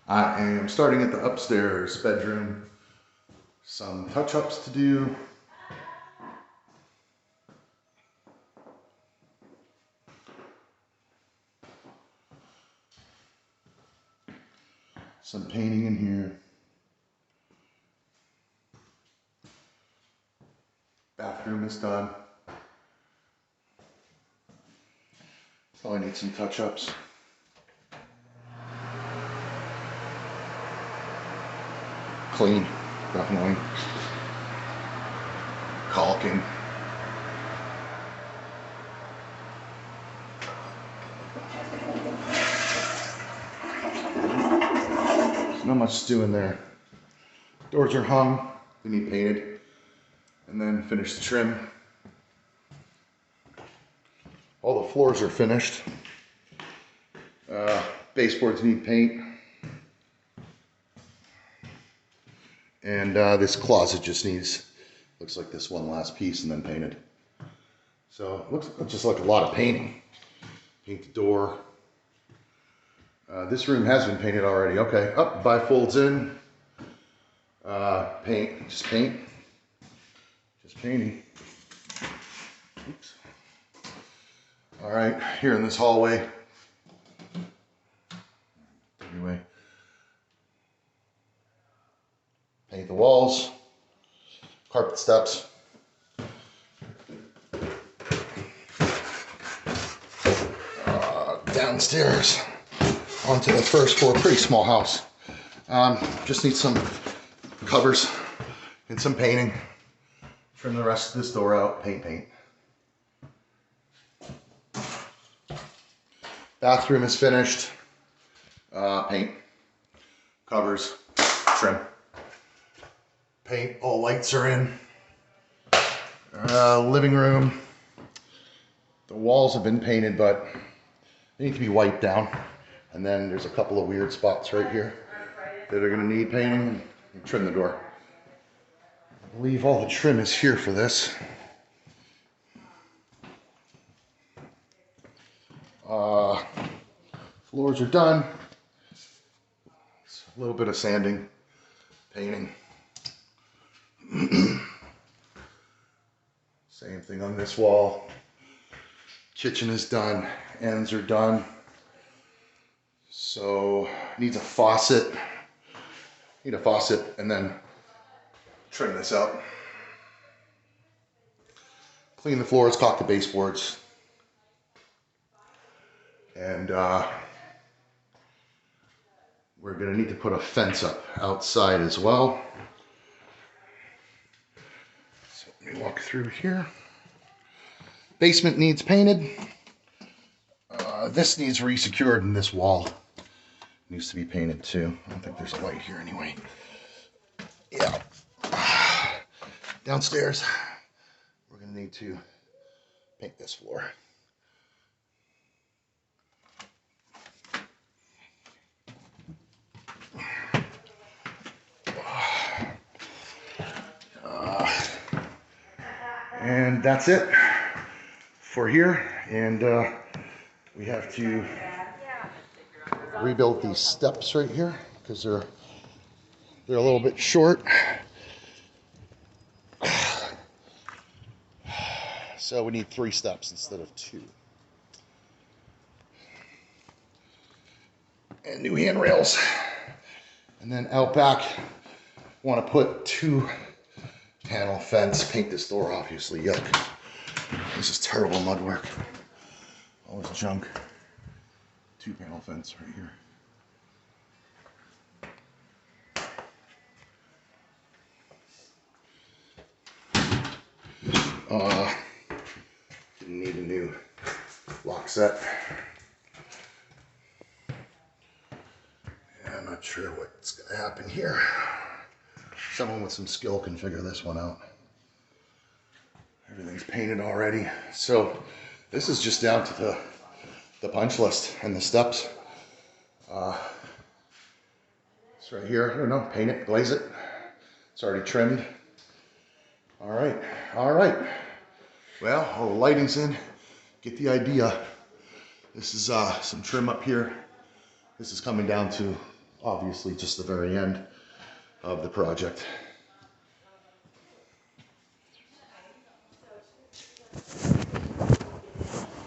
I am starting at the upstairs bedroom. Some touch-ups to do. Some painting in here. Bathroom is done. So I need some touch-ups. Clean, definitely. Caulking. There's not much to do in there. Doors are hung, they need painted. And then finish the trim. All the floors are finished. Baseboards need paint. And this closet just needs, looks like this one last piece and then painted. So it looks just like a lot of painting. Paint the door. This room has been painted already. Okay, up, bifolds in. Paint, just paint. Just painting. Oops. All right, here in this hallway. Anyway. Paint the walls, carpet steps. Downstairs onto the first floor, pretty small house. Just need some covers and some painting. Trim the rest of this door out, paint. Bathroom is finished. Paint, covers, trim. Paint, all lights are in. Living room. The walls have been painted, but they need to be wiped down. And then there's a couple of weird spots right here that are gonna need painting. And trim the door. I believe all the trim is here for this. Floors are done. It's a little bit of sanding, painting. Same thing on this wall. Kitchen is done, ends are done. So needs a faucet. Need a faucet and then trim this out. Clean the floors, caulk the baseboards. And we're gonna need to put a fence up outside as well. So let me walk through here. Basement needs painted. This needs resecured and this wall needs to be painted too. I don't think there's a light here anyway. Yeah. Downstairs, we're gonna need to paint this floor. And that's it for here. And we have to rebuild these steps right here because they're a little bit short. So we need 3 steps instead of 2. And new handrails. And then out back, want to put 2 panel fence. Paint this door, obviously. Yuck. This is terrible mud work. All this junk. 2 panel fence right here. Need a new lock set. Yeah, I'm not sure what's gonna happen here. Someone with some skill can figure this one out. Everything's painted already. So this is just down to the punch list and the steps. It's right here. I don't know, paint it, glaze it. It's already trimmed. All right. Well, all the lighting's in. Get the idea. This is some trim up here. This is coming down to obviously just the very end of the project.